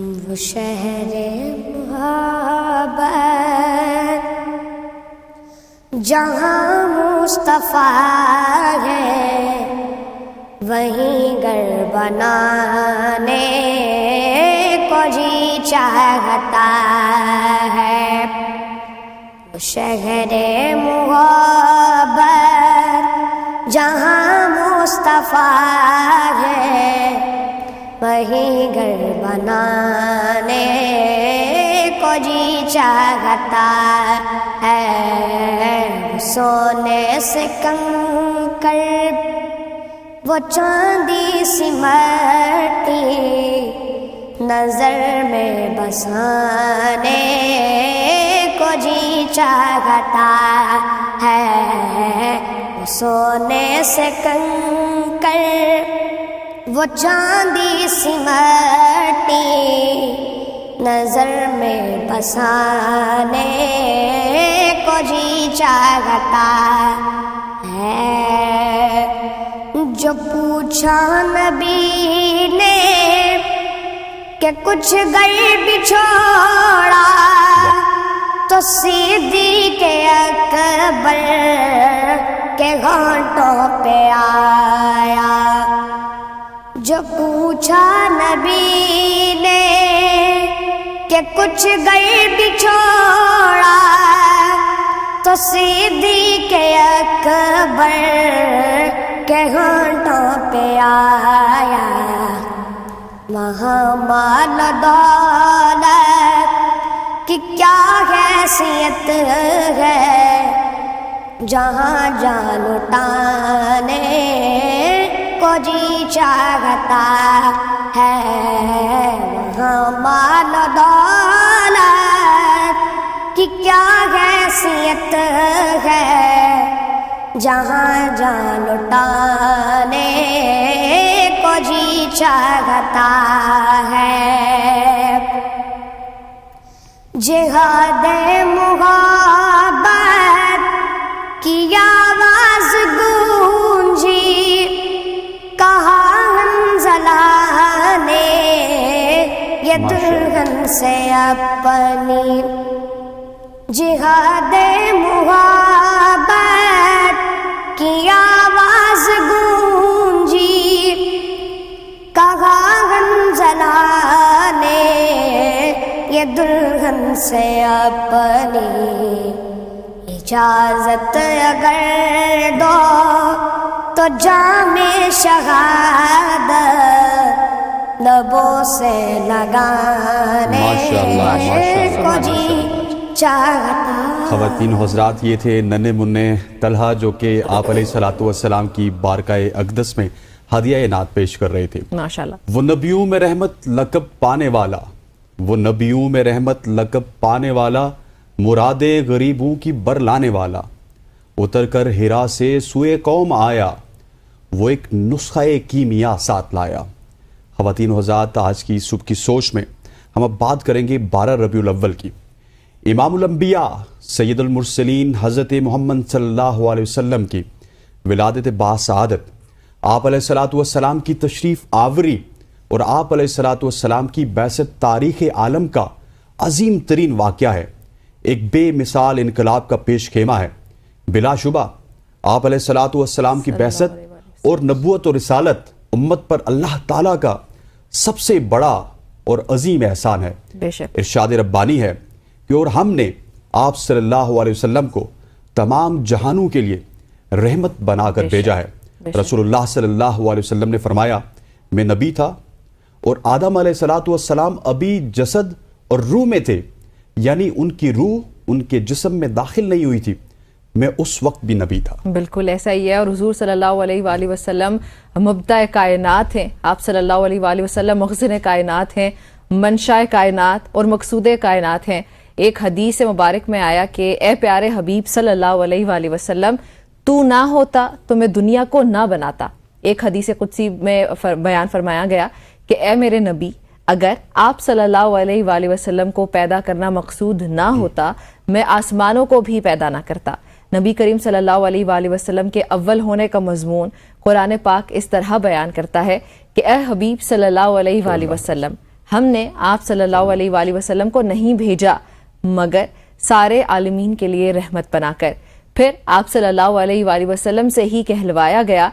وہ شہر محبت جہاں مصطفیٰ ہے، وہیں گھر بنانے کو جی چاہتا ہے۔ وہ شہر محبت جہاں مصطفیٰ ہے، وہیں گھر بنانے کو جی چاہتا ہے۔ سونے سے کنکر وہ چاندی سی مٹی نظر میں بسانے کو جی چاہتا ہے۔ سونے سے کنکر وہ چاندی سی مٹی نظر میں بسانے کو جی چاہتا ہے۔ جو پوچھا نبی نے کہ کچھ گھر بچھوڑا، تو صدیق اکبر کے گھانٹوں پہ آیا۔ جو پوچھا نبی نے کہ کچھ گھر بچھوڑا، تو صدیق اکبر کے گھانٹوں پہ آیا۔ وہاں مال دولت کی کیا حیثیت ہے، جہاں جان لٹانے کو جی چاہتا ہے۔ وہاں مال دولت کی کیا حیثیت ہے، جہاں جان لٹانے کو جی چاہتا ہے۔ جہاد محبت کی آواز گونجی، کہا حنظلہ نے یہ دلہن سے اپنی۔ جہاد محبت کی آواز گونجی، کہا حنظلہ نے یہ دلہن سے اپنی۔ اجازت اگر دو تو جام شہادت لبوں سے لگانے کو جی چاہتا۔ خواتین حضرات، یہ تھے ننھے منع طلحہ جو کہ آپ علیہ السلام کی بارگاہ اقدس میں ہدیہ نعت پیش کر رہے تھے۔ ماشاءاللہ۔ وہ نبیوں میں رحمت لقب پانے والا، وہ نبیوں میں رحمت لقب پانے والا، مراد غریبوں کی بر لانے والا، اتر کر ہرا سے سوئے قوم آیا، وہ ایک نسخہ کیمیا ساتھ لایا۔ خواتین حضرات، آج کی صبح کی سوچ میں ہم اب بات کریں گے 12 ربیع الاول کی۔ امام الانبیاء سید المرسلین حضرت محمد صلی اللہ علیہ وسلم کی ولادت باسعادت، آپ علیہ السلام کی تشریف آوری اور آپ علیہ السلام کی بعثت تاریخ عالم کا عظیم ترین واقعہ ہے، ایک بے مثال انقلاب کا پیش خیمہ ہے۔ بلا شبہ آپ علیہ السلام کی بعثت اور نبوت اور رسالت امت پر اللہ تعالیٰ کا سب سے بڑا اور عظیم احسان ہے۔ بے شک ارشاد ربانی ہے کہ اور ہم نے آپ صلی اللہ علیہ وسلم کو تمام جہانوں کے لیے رحمت بنا کر بھیجا ہے۔ رسول اللہ صلی اللہ علیہ وسلم نے فرمایا، میں نبی تھا اور آدم علیہ السلام ابھی جسد اور روح میں تھے، یعنی ان کی روح ان کے جسم میں داخل نہیں ہوئی تھی، میں اس وقت بھی نبی تھا۔ بالکل ایسا ہی ہے، اور حضور صلی اللہ علیہ وآلہ وسلم مبدأ کائنات ہیں۔ آپ صلی اللہ علیہ وآلہ وسلم مخزن کائنات ہیں، منشاء کائنات اور مقصود کائنات ہیں۔ ایک حدیث مبارک میں آیا کہ اے پیارے حبیب صلی اللہ علیہ وآلہ وسلم، تو نہ ہوتا تو میں دنیا کو نہ بناتا۔ ایک حدیث قدسی میں بیان فرمایا گیا کہ اے میرے نبی، اگر آپ صلی اللہ علیہ وآلہ وسلم کو پیدا کرنا مقصود نہ ہوتا، میں آسمانوں کو بھی پیدا نہ کرتا۔ نبی کریم صلی اللہ علیہ وآلہ وسلم کے اول ہونے کا مضمون قرآن پاک اس طرح بیان کرتا ہے کہ اے حبیب صلی اللہ علیہ وآلہ وسلم، ہم نے آپ صلی اللہ علیہ وآلہ وسلم کو نہیں بھیجا مگر سارے عالمین کے لیے رحمت بنا کر۔ پھر آپ صلی اللہ علیہ وآلہ وسلم سے ہی کہلوایا گیا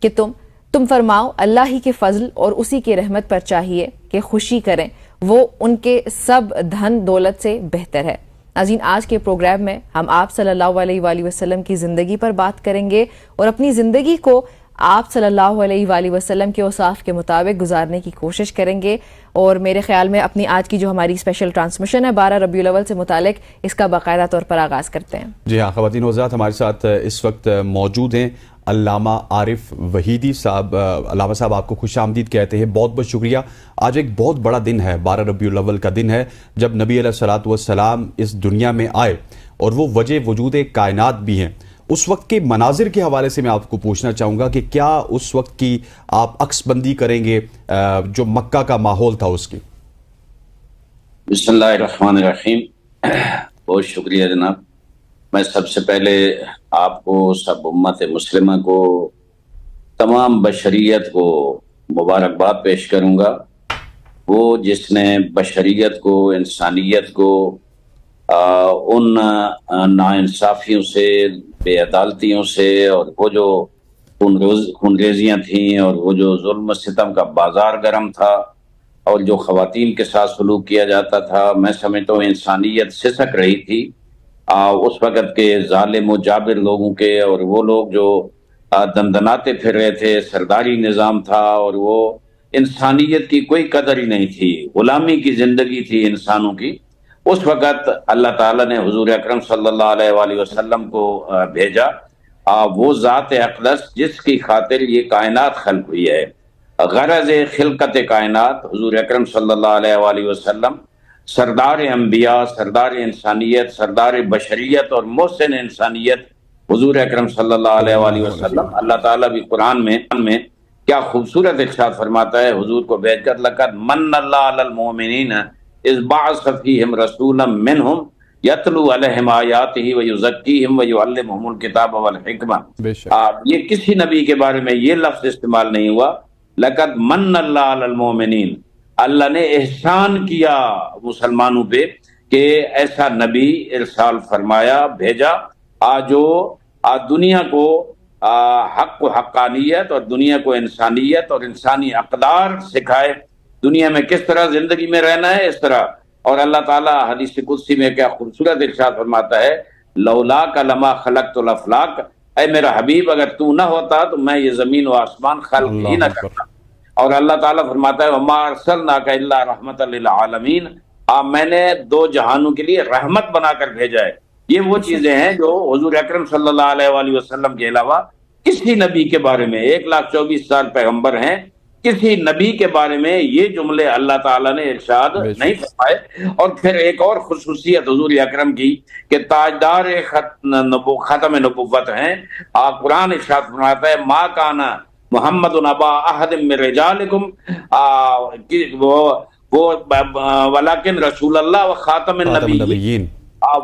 کہ تم فرماؤ اللہ ہی کے فضل اور اسی کی رحمت پر چاہیے کہ خوشی کریں، وہ ان کے سب دھن دولت سے بہتر ہے۔ ناظرین، آج کے پروگرام میں ہم آپ صلی اللہ علیہ وآلہ وسلم کی زندگی پر بات کریں گے اور اپنی زندگی کو آپ صلی اللہ علیہ وآلہ وسلم کے اوصاف کے مطابق گزارنے کی کوشش کریں گے، اور میرے خیال میں اپنی آج کی جو ہماری اسپیشل ٹرانسمیشن ہے 12 ربیع الاول سے متعلق، اس کا باقاعدہ طور پر آغاز کرتے ہیں۔ جی ہاں خواتین و حضرات، ہمارے ساتھ اس وقت موجود ہیں علامہ عارف وحیدی صاحب۔ علامہ صاحب آپ کو خوش آمدید کہتے ہیں، بہت بہت شکریہ۔ آج ایک بہت بڑا دن ہے، 12 ربیع الاول کا دن ہے جب نبی علیہ الصلوۃ والسلام اس دنیا میں آئے، اور وہ وجہ وجود کائنات بھی ہیں۔ اس وقت کے مناظر کے حوالے سے میں آپ کو پوچھنا چاہوں گا کہ کیا اس وقت کی آپ عکس بندی کریں گے جو مکہ کا ماحول تھا اس کی؟ بسم اللہ الرحمن الرحیم۔ بہت شکریہ جناب۔ میں سب سے پہلے آپ کو، سب امت مسلمہ کو، تمام بشریت کو مبارکباد پیش کروں گا۔ وہ جس نے بشریت کو، انسانیت کو ان ناانصافیوں سے، بے عدالتیوں سے، اور وہ جو خونریزیاں تھیں، اور وہ جو ظلم و ستم کا بازار گرم تھا، اور جو خواتین کے ساتھ سلوک کیا جاتا تھا، میں سمجھتا ہوں انسانیت سسک رہی تھی اس وقت کے ظالم و جابر لوگوں کے، اور وہ لوگ جو دندناتے پھر رہے تھے، سرداری نظام تھا، اور وہ انسانیت کی کوئی قدر ہی نہیں تھی، غلامی کی زندگی تھی انسانوں کی۔ اس وقت اللہ تعالیٰ نے حضور اکرم صلی اللہ علیہ وآلہ وسلم کو بھیجا، وہ ذات اقدس جس کی خاطر یہ کائنات خلق ہوئی ہے۔ غرض خلقت کائنات حضور اکرم صلی اللہ علیہ وآلہ وسلم، سردار انبیاء، سردار انسانیت، سردار بشریت اور محسن انسانیت حضور اکرم صلی اللہ علیہ وآلہ وسلم۔ اللہ تعالیٰ بھی قرآن میں کیا خوبصورت ارشاد فرماتا ہے حضور کو بھیج کر، لقد من اللہ علی المؤمنین اذ بعث فیہم رسولا منہم یتلو علیہم آیاتہ ویزکیہم ویعلمہم الکتاب والحکمہ۔ یہ کسی نبی کے بارے میں یہ لفظ استعمال نہیں ہوا، لقد من اللہ علی المؤمنین، اللہ نے احسان کیا مسلمانوں پہ کہ ایسا نبی ارسال فرمایا، بھیجا جو دنیا کو حق و حقانیت، اور دنیا کو انسانیت اور انسانی اقدار سکھائے، دنیا میں کس طرح زندگی میں رہنا ہے اس طرح۔ اور اللہ تعالیٰ حدیث قدسی میں کیا خوبصورت ارشاد فرماتا ہے، لولاک لما خلقت الافلاک، اے میرا حبیب اگر تو نہ ہوتا تو میں یہ زمین و آسمان خلق ہی نہ کرتا۔ اور اللہ تعالیٰ فرماتا ہے وما ارسلناک الا رحمت للعالمین، میں نے دو جہانوں کے لیے رحمت بنا کر بھیجا ہے۔ یہ وہ چیزیں ہیں جو حضور اکرم صلی اللہ علیہ وآلہ وسلم کے علاوہ کسی نبی کے بارے میں، 1,24,000 پیغمبر ہیں، کسی نبی کے بارے میں یہ جملے اللہ تعالیٰ نے ارشاد نہیں فرمائے۔ اور پھر ایک اور خصوصیت حضور اکرم کی کہ تاجدار ختم نبوت ہیں۔ قرآن ارشاد فرماتا ہے ما کانا محمد ابا احد من رجالکم ولکن رسول اللہ و خاتم النبیین،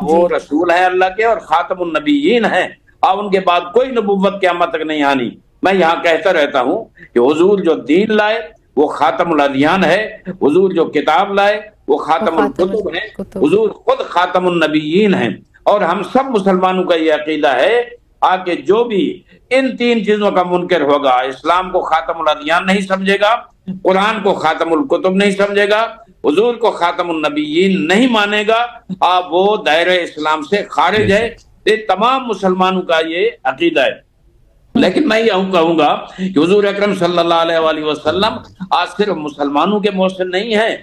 وہ رسول ہیں اللہ کے اور خاتم النبیین ہیں، ان کے بعد کوئی نبوت قیامت تک نہیں آنی۔ میں یہاں کہتا رہتا ہوں کہ حضور جو دین لائے وہ خاتم الادیان ہے، حضور جو کتاب لائے وہ خاتم الکتب ہے، حضور خود خاتم النبیین ہیں۔ اور ہم سب مسلمانوں کا یہ عقیدہ ہے کہ جو بھی ان تین چیزوں کا منکر ہوگا، اسلام کو خاتم الادیان نہیں سمجھے گا، قرآن کو خاتم الکتب نہیں سمجھے گا، حضور کو خاتم النبیین نہیں مانے گا، وہ دائرہ اسلام سے خارج ہے۔ یہ تمام مسلمانوں کا یہ عقیدہ ہے۔ لیکن میں یہ کہوں گا کہ حضور اکرم صلی اللہ علیہ وآلہ وسلم آج صرف مسلمانوں کے محسن نہیں ہیں،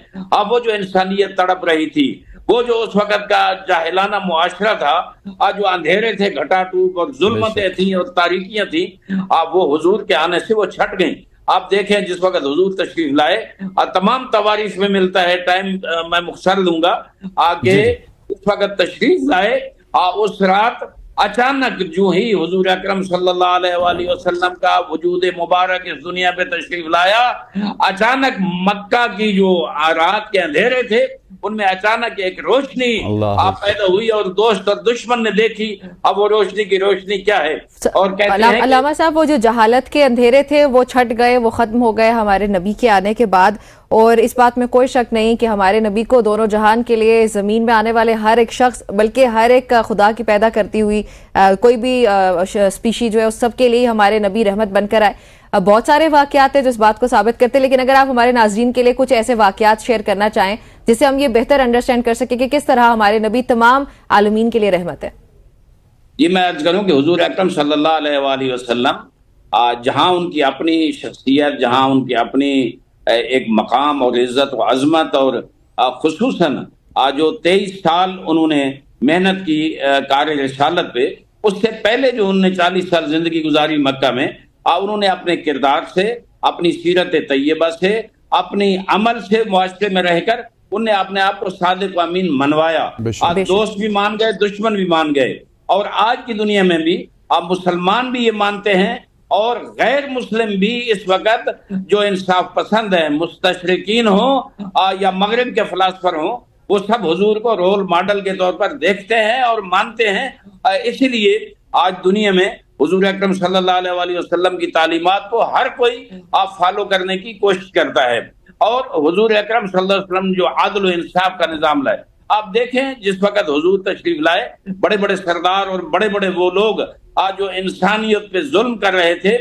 وہ جو انسانیت تڑپ رہی تھی، وہ جو اس وقت کا جاہلانہ معاشرہ تھا، جو اندھیرے تھے، گھٹا ٹوپ اور ظلمتیں تھیں اور تاریکیاں تھیں، وہ حضور کے آنے سے وہ چھٹ گئیں۔ آپ دیکھیں جس وقت حضور تشریف لائے، تمام تواریخ میں ملتا ہے، ٹائم میں مختصر لوں گا، کہ اس وقت تشریف لائے اس رات اچانک جو ہی حضور اکرم صلی اللہ علیہ وآلہ وسلم کا وجود مبارک اس دنیا پہ تشریف لایا، اچانک مکہ کی جو رات کے اندھیرے تھے ان میں اچانک ایک روشنی اللہ آپ پیدا ہوئی اور دوست اور دشمن نے دیکھی. اب وہ روشنی کی روشنی کیا ہے؟ اور کہتے ہیں علامہ صاحب وہ جو جہالت کے اندھیرے تھے وہ چھٹ گئے، وہ ختم ہو گئے ہمارے نبی کے آنے کے بعد. اور اس بات میں کوئی شک نہیں کہ ہمارے نبی کو دونوں جہان کے لیے زمین میں آنے والے ہر ایک شخص، بلکہ ہر ایک خدا کی پیدا کرتی ہوئی کوئی بھی اسپیشی جو ہے اس سب کے لیے ہمارے نبی رحمت بن کر آئے. بہت سارے واقعات ہیں جو اس بات کو ثابت کرتے ہیں، لیکن اگر آپ ہمارے ناظرین کے لیے کچھ ایسے واقعات شیئر کرنا چاہیں جس سے ہم یہ بہتر انڈرسٹینڈ کر سکیں کہ کس طرح ہمارے نبی تمام عالمین کے لیے رحمت ہے. یہ میں عرض کروں کہ حضور اکرم صلی اللہ علیہ وآلہ وسلم جہاں ان کی اپنی شخصیت، جہاں ان کی اپنی ایک مقام اور عزت و عظمت، اور خصوصاً جو 23 سال انہوں نے محنت کی کار رسالت پہ، اس سے پہلے جو انہوں نے 40 سال زندگی گزاری مکہ میں، انہوں نے اپنے کردار سے، اپنی سیرت طیبہ سے، اپنی عمل سے معاشرے میں رہ کر انہوں نے اپنے آپ کو صادق و امین منوایا. دوست بھی مان گئے، دشمن بھی مان گئے. اور آج کی دنیا میں بھی مسلمان بھی یہ مانتے ہیں، اور غیر مسلم بھی اس وقت جو انصاف پسند ہیں، مستشرقین ہوں یا مغرب کے فلاسفر ہوں، وہ سب حضور کو رول ماڈل کے طور پر دیکھتے ہیں اور مانتے ہیں. اسی لیے آج دنیا میں حضور اکرم صلی اللہ علیہ وآلہ وسلم کی تعلیمات کو ہر کوئی فالو کرنے کی کوشش کرتا ہے. اور حضور اکرم صلی اللہ علیہ وسلم جو عدل و انصاف کا نظام لائے، آپ دیکھیں جس وقت حضور تشریف لائے، بڑے بڑے سردار اور بڑے بڑے وہ لوگ جو انسانیت پہ ظلم کر رہے تھے،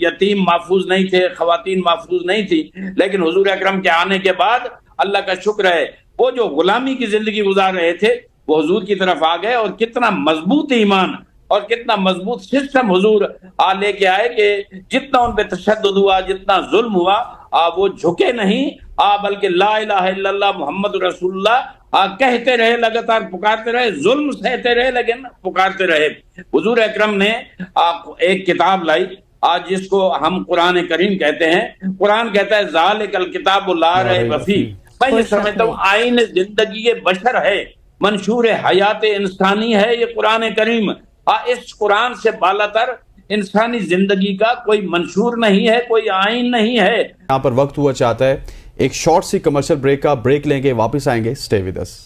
یتیم محفوظ نہیں تھے، خواتین محفوظ نہیں تھی، لیکن حضور اکرم کے آنے کے بعد اللہ کا شکر ہے وہ جو غلامی کی زندگی گزار رہے تھے وہ حضور کی طرف آ گئے. اور کتنا مضبوط ایمان اور کتنا مضبوط سسٹم حضور لے کے آئے کہ جتنا ان پہ تشدد ہوا، جتنا ظلم ہوا، وہ جھکے نہیں، بلکہ لا الہ الا اللہ محمد رسول اللہ کہتے رہے، لگاتار پکارتے رہے، ظلم سہتے رہے لیکن پکارتے رہے. حضور اکرم نے ایک کتاب لائی جس کو ہم قرآن کریم کہتے ہیں. قرآن کہتا ہے ذالک الکتاب لا ریب فیہ. میں یہ سمجھتا ہوں آئین زندگی بشر ہے، منشور حیات انسانی ہے یہ قرآن کریم. اس قرآن سے بالاتر انسانی زندگی کا کوئی منشور نہیں ہے، کوئی آئین نہیں ہے. یہاں پر وقت ہوا چاہتا ہے ایک شارٹ سی کمرشل بریک کا. بریک لیں گے، واپس آئیں گے. Stay with us.